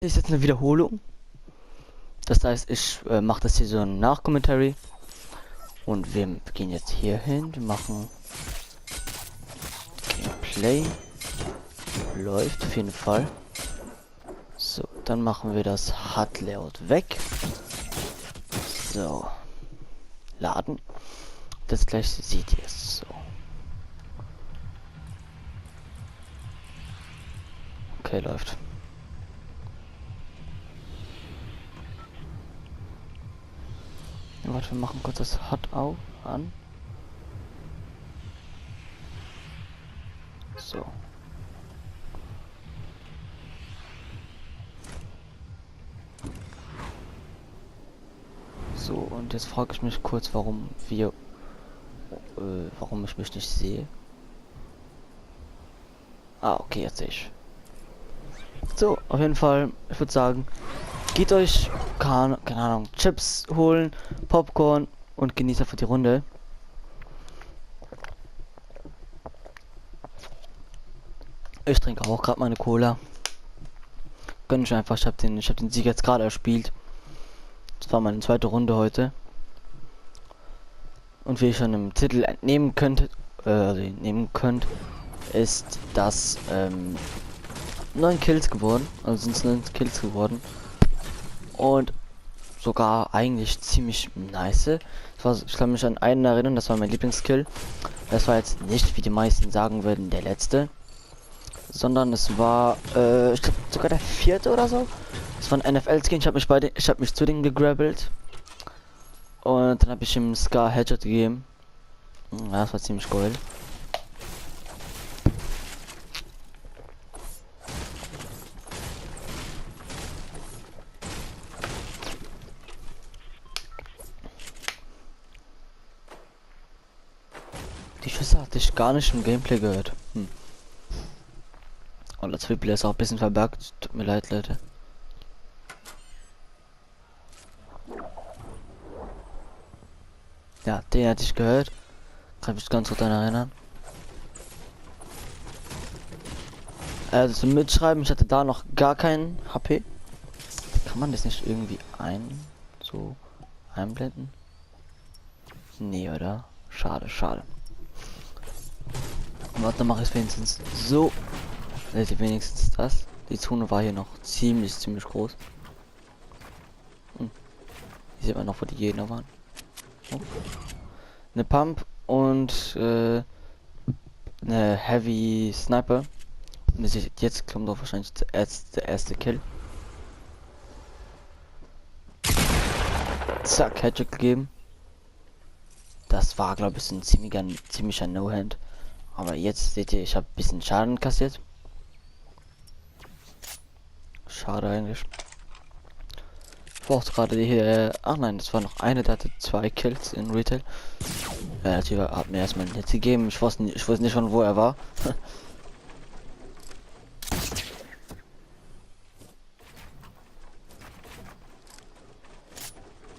Ist jetzt eine Wiederholung. Das heißt, ich mache das hier so ein Nachkommentary. Und wir gehen jetzt hier hin. Wir machen Gameplay. Läuft auf jeden Fall. So, dann machen wir das HUD-Layout weg. So. Laden. Das gleich seht ihr es so. Okay, läuft. Ja, warte, wir machen kurz das HUD auf an. So. So, und jetzt frage ich mich kurz, warum warum ich mich nicht sehe. Ah, okay, jetzt sehe ich. So, auf jeden Fall, ich würde sagen, geht euch, keine Ahnung, Chips holen, Popcorn und genießt einfach die Runde. Ich trinke auch gerade meine Cola. Gönn ich einfach, ich hab den Sieg jetzt gerade erspielt. Das war meine zweite Runde heute. Und wie ihr schon im Titel entnehmen könnt, ist das 9 Kills geworden. Also sind es 9 Kills geworden. Und sogar eigentlich ziemlich nice. Ich kann mich an einen erinnern, das war mein Lieblingskill. Das war jetzt nicht, wie die meisten sagen würden, der letzte. Sondern es war, ich glaube sogar der vierte oder so. Das war ein NFL-Skin. Ich habe mich zu denen gegrabbelt. Und dann habe ich ihm Scar Headshot gegeben. Ja, das war ziemlich cool. Die Schüsse hatte ich gar nicht im Gameplay gehört. Und das Replay ist auch ein bisschen verbuggt. Tut mir leid, Leute. Ja, den hatte ich gehört. Kann mich ganz gut daran erinnern. Also zum Mitschreiben, ich hatte da noch gar keinen HP. Kann man das nicht irgendwie einblenden? Nee, oder? Schade, schade. Warte, dann mache ich wenigstens so. Seht ihr wenigstens das? Die Zone war hier noch ziemlich groß. Hier sieht man noch, wo die Gegner waren. Oh. Eine Pump und eine Heavy Sniper. Und jetzt kommt doch wahrscheinlich der erste Kill. Zack, Headshot gegeben. Das war, glaube ich, ein ziemlicher No-Hand. Aber jetzt seht ihr, ich habe ein bisschen Schaden kassiert. Schade eigentlich. Ich brauchte gerade hier. Ach nein, das war noch eine, der hatte 2 Kills in Retail. Der hat mir erstmal einen Hit gegeben. Ich wusste nicht von wo er war.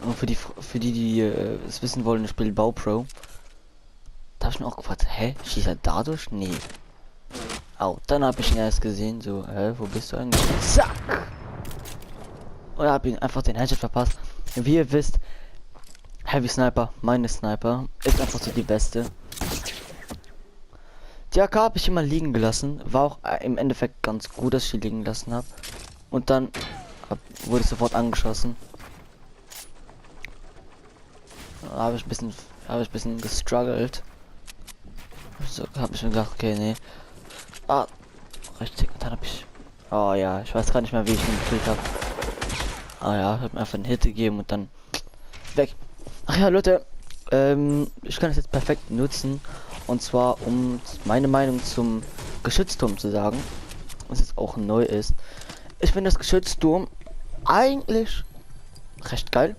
Und für die es wissen wollen, ich spiele Baupro. Da habe ich mir auch gefragt, hä, schießt er dadurch? Nee. Au, dann habe ich ihn erst gesehen, so, wo bist du eigentlich? Zack! Und habe ihn einfach den Headshot verpasst. Wie ihr wisst, Heavy Sniper, meine Sniper, ist einfach so die beste. Die AK habe ich immer liegen gelassen. War auch im Endeffekt ganz gut, dass ich die liegen gelassen habe. Und dann wurde ich sofort angeschossen. Da habe ich ein bisschen gestruggelt. So habe ich mir gedacht, okay, nee. Ah, richtig. Und dann habe ich. Oh ja, ich weiß gar nicht mehr, wie ich ihn gekillt habe. Ah ja, ich habe mir einfach einen Hit gegeben und dann weg. Ach ja, Leute, ich kann es jetzt perfekt nutzen. Und zwar, um meine Meinung zum Geschützturm zu sagen, was jetzt auch neu ist. Ich finde das Geschützturm eigentlich recht geil.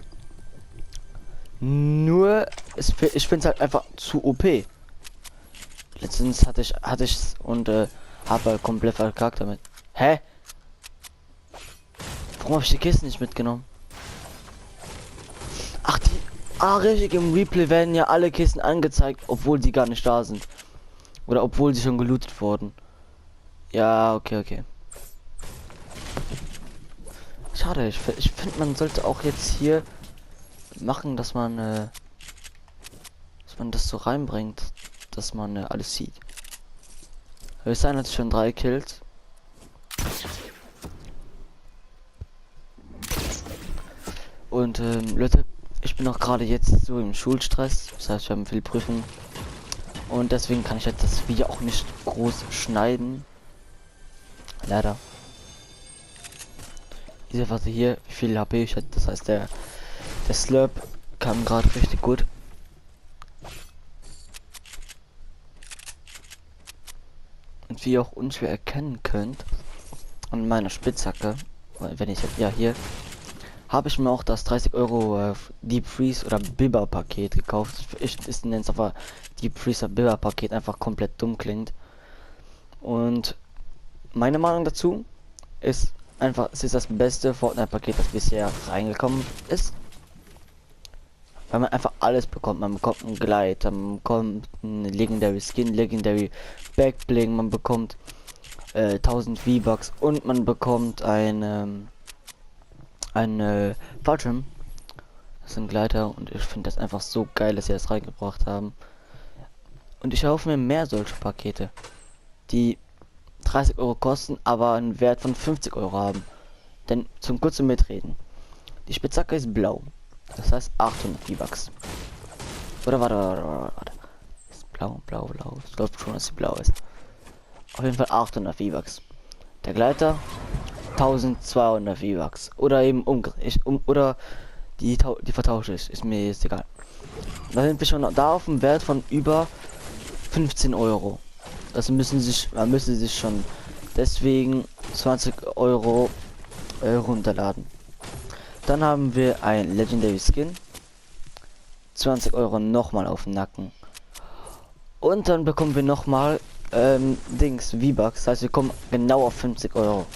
Nur, ich finde es halt einfach zu OP. Letztens hatte ich und habe halt komplett verkackt damit. Hä? Warum habe ich die Kisten nicht mitgenommen? Ach, richtig, im Replay werden ja alle Kisten angezeigt, obwohl sie gar nicht da sind. Oder obwohl sie schon gelootet wurden. Ja, okay. Schade, ich finde, man sollte auch jetzt hier machen, dass man das so reinbringt, dass man alles sieht. Hüseyin hat schon 3 Kills. Und Leute, ich bin auch gerade jetzt so im Schulstress. Das heißt, wir haben viel Prüfungen. Und deswegen kann ich jetzt das Video auch nicht groß schneiden. Leider. Diese Phase hier, wie viel HP ich hatte. Das heißt, der Slurp kam gerade richtig gut. Und wie ihr auch unschwer erkennen könnt, an meiner Spitzhacke, wenn ich ja hier, habe ich mir auch das 30 Euro Deep Freeze oder Bibber Paket gekauft. Ich nenne es aber Deep Freeze oder Bibber Paket, einfach komplett dumm klingt. Und meine Meinung dazu ist einfach, es ist das beste Fortnite Paket, das bisher reingekommen ist. Weil man einfach alles bekommt. Man bekommt einen Glide, man bekommt einen Legendary Skin, Legendary Backbling, man bekommt 1000 V-Bucks und man bekommt ein Fallschirm. Das ist ein Gleiter und ich finde das einfach so geil, dass sie das reingebracht haben. Und ich erhoffe mir mehr solche Pakete, die 30 Euro kosten, aber einen Wert von 50 Euro haben. Denn zum kurzen Mitreden. Die Spitzhacke ist blau. Das heißt 800 V-Bucks. Oder warte. Ist blau. Ich glaube schon, dass sie blau ist. Auf jeden Fall 800 V-Bucks. Der Gleiter 1200 V-Bucks. Oder eben oder die vertausche ich. Ist mir jetzt egal. Da sind wir schon da auf dem Wert von über 15 Euro. Das müssen sich schon deswegen 20 Euro runterladen. Dann haben wir ein Legendary Skin. 20 Euro nochmal auf den Nacken. Und dann bekommen wir nochmal V-Bucks. Das heißt, wir kommen genau auf 50 Euro.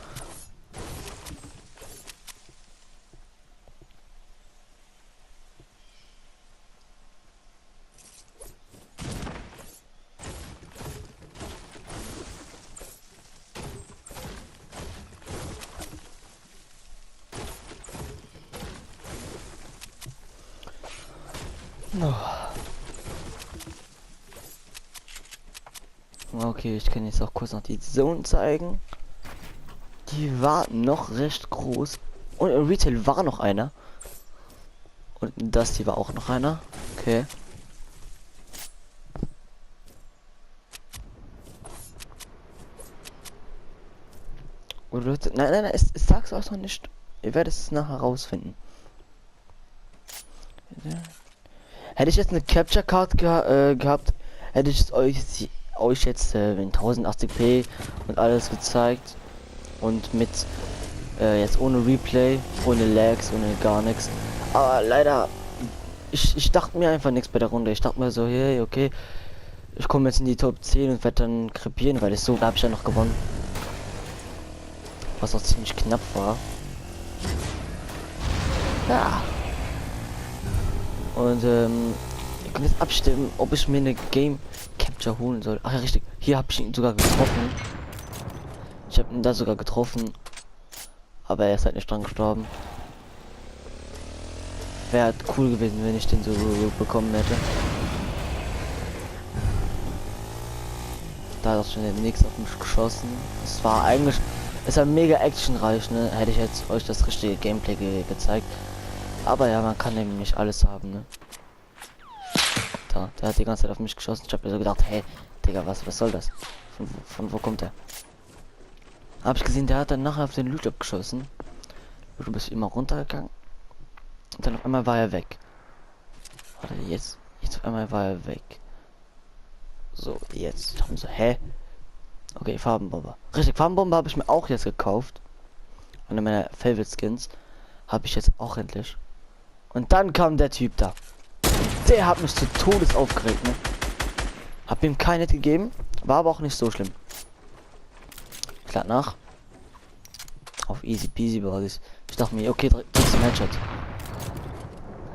Okay, ich kann jetzt auch kurz noch die Zone zeigen. Die war noch recht groß. Und im Retail war noch einer. Und das hier war auch noch einer. Okay. Oder nein, es sag's auch noch nicht. Ihr werdet es nachher rausfinden. Hätte ich jetzt eine Capture Card gehabt, hätte ich es euch jetzt in 1080p und alles gezeigt und mit jetzt ohne Replay, ohne Lags, ohne gar nichts. Aber leider, ich dachte mir einfach nichts bei der Runde. Ich dachte mir so, hey, okay, ich komme jetzt in die Top 10 und werde dann krepieren, weil so habe ich ja noch gewonnen. Was auch ziemlich knapp war. Ja. Und ihr könnt jetzt abstimmen, ob ich mir eine Game Capture holen soll. Ach ja, richtig. Hier habe ich ihn sogar getroffen. Ich habe ihn da sogar getroffen. Aber er ist halt nicht dran gestorben. Wäre halt cool gewesen, wenn ich den so bekommen hätte. Da hat auch schon der nächste auf mich geschossen. Es war eigentlich... Es war mega actionreich, ne? Hätte ich jetzt euch das richtige Gameplay gezeigt. Aber ja, man kann eben nicht alles haben, ne? Da, der hat die ganze Zeit auf mich geschossen. Ich habe mir so gedacht, hey, Digga, was soll das? Von wo kommt der? Habe ich gesehen, der hat dann nachher auf den Loot geschossen. Du bist immer runtergegangen. Und dann auf einmal war er weg. Warte, jetzt auf einmal war er weg. So, jetzt. Ich dachte mir so, hä? Okay, Farbenbombe. Richtig, Farbenbombe habe ich mir auch jetzt gekauft. Eine meiner Favorite Skins. Habe ich jetzt auch endlich. Und dann kam der Typ da. Der hat mich zu Todes aufgeregt, ne? Hab ihm kein Hit gegeben. War aber auch nicht so schlimm. Klar nach. Auf easy peasy Basis. Ich dachte mir, okay, drückst du Headshot.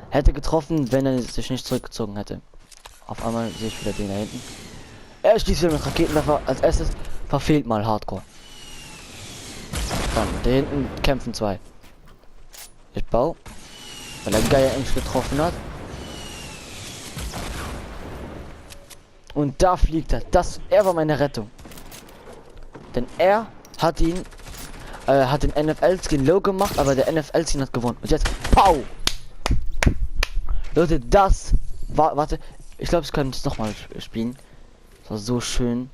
Hätte getroffen, wenn er sich nicht zurückgezogen hätte. Auf einmal sehe ich wieder den da hinten. Er schießt wieder mit Raketenwerfer. Als erstes verfehlt mal Hardcore. Dann, da hinten kämpfen zwei. Ich baue. Weil er Geier eigentlich getroffen hat. Und da fliegt er. Er war meine Rettung. Denn er hat ihn, hat den NFL-Skin low gemacht, aber der NFL-Skin hat gewonnen. Und jetzt, pow! Leute, das war, warte, ich glaube, ich kann es nochmal spielen. Das war so schön.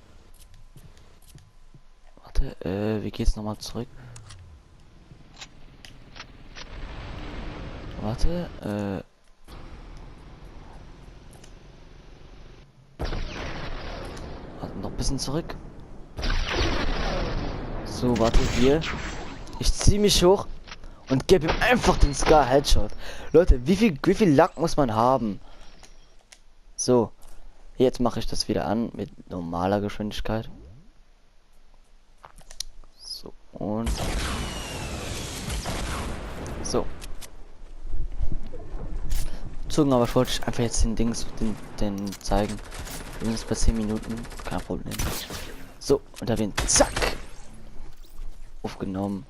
Warte, wie geht's nochmal zurück? Warte, warte, noch ein bisschen zurück. So, warte, hier. Ich ziehe mich hoch und gebe ihm einfach den Scar Headshot. Leute, wie viel Lack muss man haben? So, jetzt mache ich das wieder an mit normaler Geschwindigkeit. So, und so. Aber ich wollte einfach jetzt den zeigen. Wir sind jetzt bei 10 Minuten, kein Problem. So, und da bin zack aufgenommen.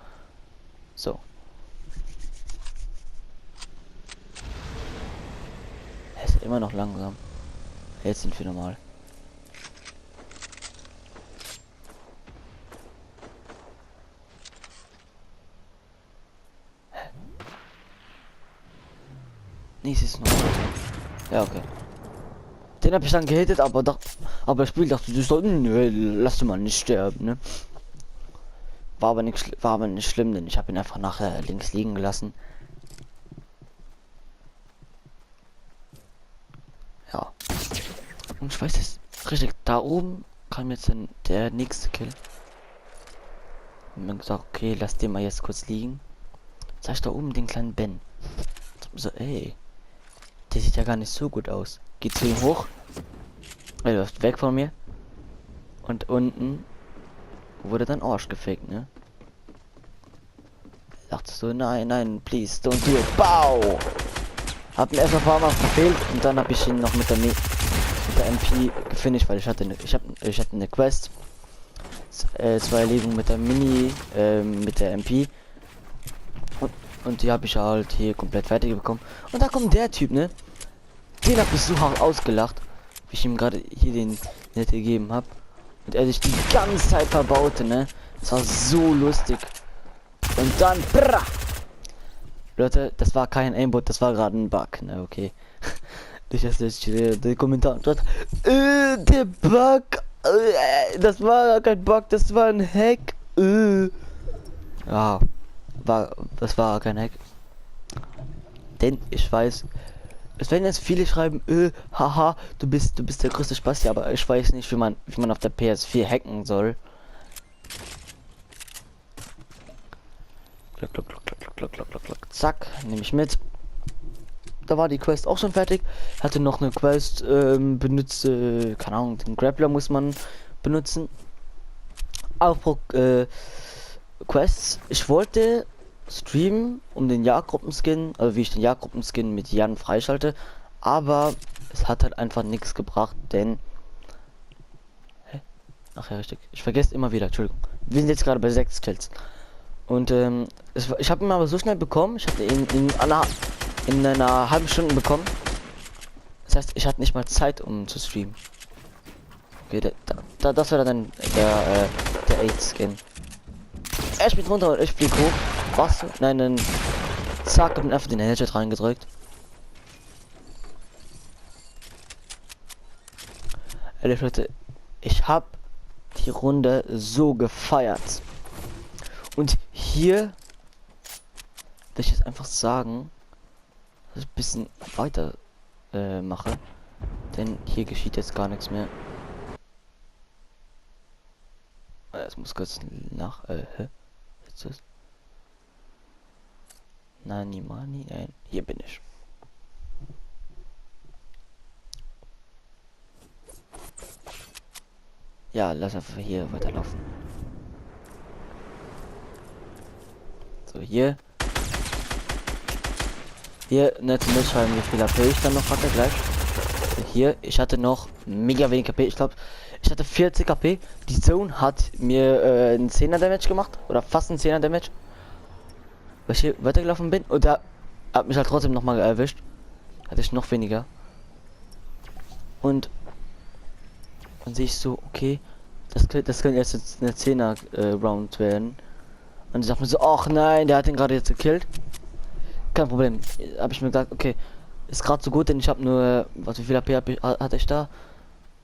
So. Er ist immer noch langsam. Jetzt sind wir normal. Nee, es ist normal. Ja, okay. Den habe ich dann gehittet, aber das Spiel dachte sich so, nö, lass du mal nicht sterben, ne? War aber nicht schlimm, denn ich habe ihn einfach nachher links liegen gelassen. Ja. Und ich weiß es richtig, da oben kam jetzt dann der nächste Kill. Und dann gesagt, okay, lass den mal jetzt kurz liegen. Sag ich da oben den kleinen Ben. So, ey. Der sieht ja gar nicht so gut aus. Geht zu ihm hoch. Er läuft weg von mir. Und unten wurde dann Arsch gefaked, ne? Dachtest du, nein, please, don't do it. Bau! Hab ihn erst ein paar Mal verfehlt und dann habe ich ihn noch mit der MP gefinisht, weil ich hatte eine Quest. 2 Erledigungen mit der mit der MP. Und die habe ich halt hier komplett fertig bekommen. Und da kommt der Typ, ne? Den hab ich so hart ausgelacht, wie ich ihm gerade hier den Net gegeben habe. Und er sich die ganze Zeit verbaute, ne? Das war so lustig. Und dann, brrr. Leute, das war kein Aimbot, das war gerade ein Bug, ne? Okay. Nicht, dass der Kommentar dort. Der Bug. Das war kein Bug, das war ein Hack. Ja. Das war kein Hack. Denn ich weiß, es werden jetzt viele schreiben, haha, du bist der größte Spaß, aber ich weiß nicht, wie man auf der PS4 hacken soll. Klock, zack, nehme ich mit. Da war die Quest auch schon fertig. Hatte noch eine Quest, benutzte, keine Ahnung, den Grappler muss man benutzen. Apropos Quests, ich wollte streamen um den Jagdgruppenskin, also wie ich den Jagdgruppenskin mit Jan freischalte, aber es hat halt einfach nichts gebracht, denn ach ja, richtig, ich vergesse immer wieder, Entschuldigung, wir sind jetzt gerade bei 6 Kills und ich habe ihn aber so schnell bekommen, ich hatte ihn in einer halben Stunde bekommen, das heißt, ich hatte nicht mal Zeit, um zu streamen. Okay, das war dann der 8-Skin. Er spielt runter und ich flieg hoch. Was? Nein. Zack, hab einfach den Headshot reingedrückt. Ehrlich Leute, ich hab die Runde so gefeiert. Und hier will ich jetzt einfach sagen, dass ich ein bisschen weiter mache. Denn hier geschieht jetzt gar nichts mehr. Es muss kurz nach. Jetzt ist. Nein, hier bin ich. Ja, lass einfach hier weiterlaufen. So, hier. Hier, nett mitschreiben, wie viel AP ich dann noch hatte gleich. Hier, ich hatte noch mega wenig AP. Ich glaube, ich hatte 40 AP. Die Zone hat mir einen 10er Damage gemacht. Oder fast einen 10er Damage. weil ich hier weitergelaufen bin und da hat mich halt trotzdem noch mal erwischt. Hatte ich noch weniger. Und dann sehe ich so, okay, das könnte jetzt eine 10er Round werden. Und ich dachte mir so, ach nein, der hat ihn gerade jetzt gekillt. Kein Problem. Habe ich mir gedacht, okay, ist gerade so gut, denn ich habe nur, was wie viel AP hatte ich da?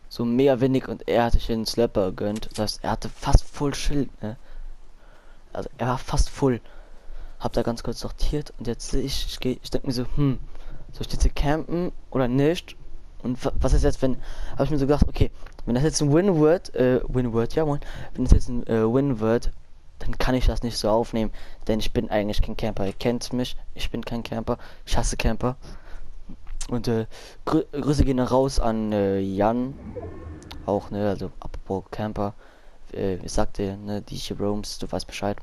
So mehr wenig und er hatte sich den Slapper gegönnt. Das heißt, er hatte fast Full Schild, ne? Also er war fast full. Hab da ganz kurz sortiert und jetzt sehe ich denke mir so, soll ich jetzt hier campen oder nicht? Und was ist jetzt, wenn, habe ich mir so gedacht, okay, wenn das jetzt ein Win wird, ja moin, wenn das jetzt ein Win wird, dann kann ich das nicht so aufnehmen, denn ich bin eigentlich kein Camper. Ihr kennt mich, ich bin kein Camper, ich hasse Camper. Und Grüße gehen raus an Jan, auch, ne, also apropos Camper, ich sagte, ne, die Roams, du weißt Bescheid.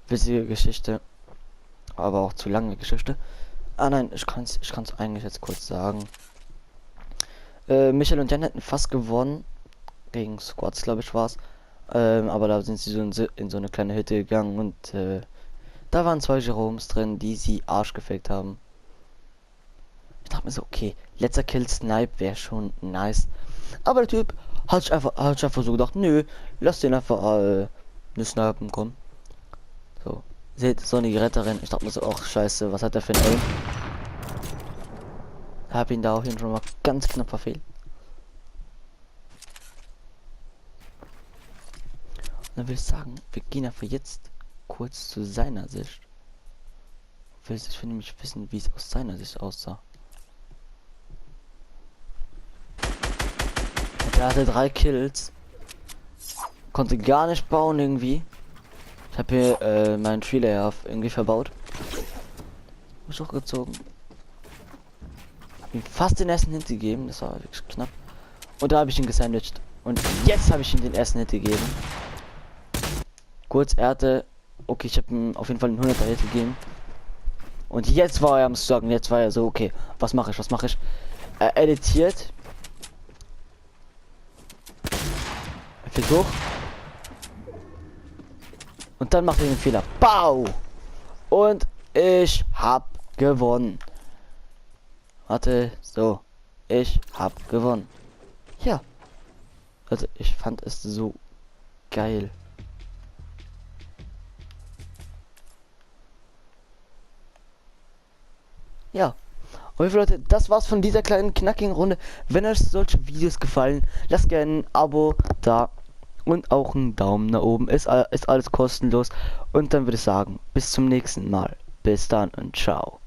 Witzige Geschichte, aber auch zu lange Geschichte. Ah nein, ich kann's eigentlich jetzt kurz sagen. Michael und Jan hätten fast gewonnen. Gegen Squads, glaube ich, war's. Aber da sind sie so in so eine kleine Hütte gegangen und da waren 2 Jeroms drin, die sie Arsch gefickt haben. Ich dachte mir so, okay, letzter Kill Snipe wäre schon nice. Aber der Typ hat sich einfach so gedacht, nö, lass den einfach ne snipen, komm. So, seht, so eine Retterin. Ich dachte mir so, ach scheiße, was hat der für ein Aim? Hab ihn da auf jeden Fall mal ganz knapp verfehlt. Und dann würde ich sagen, wir gehen einfach jetzt kurz zu seiner Sicht. Ich will nämlich wissen, wie es aus seiner Sicht aussah. Und er hatte 3 Kills. Konnte gar nicht bauen irgendwie. Ich habe hier meinen Tree Layer irgendwie verbaut. Ist hochgezogen. Hab ihm fast den ersten Hit gegeben. Das war wirklich knapp. Und da habe ich ihn gesandwiched. Und jetzt habe ich ihm den ersten Hit gegeben. Kurz, er hatte. Okay, ich habe ihm auf jeden Fall einen 100er Hit gegeben. Und jetzt war er am Sagen. Jetzt war er so, okay, was mache ich? Was mache ich? Er editiert. Er fliegt hoch. Und dann macht er den Fehler. Bau! Und ich hab gewonnen. Warte, so. Ich hab gewonnen. Ja. Also ich fand es so geil. Ja. Und Leute, das war's von dieser kleinen knackigen Runde. Wenn euch solche Videos gefallen, lasst gerne ein Abo da und auch einen Daumen nach oben. Ist alles kostenlos. Und dann würde ich sagen, bis zum nächsten Mal. Bis dann und ciao.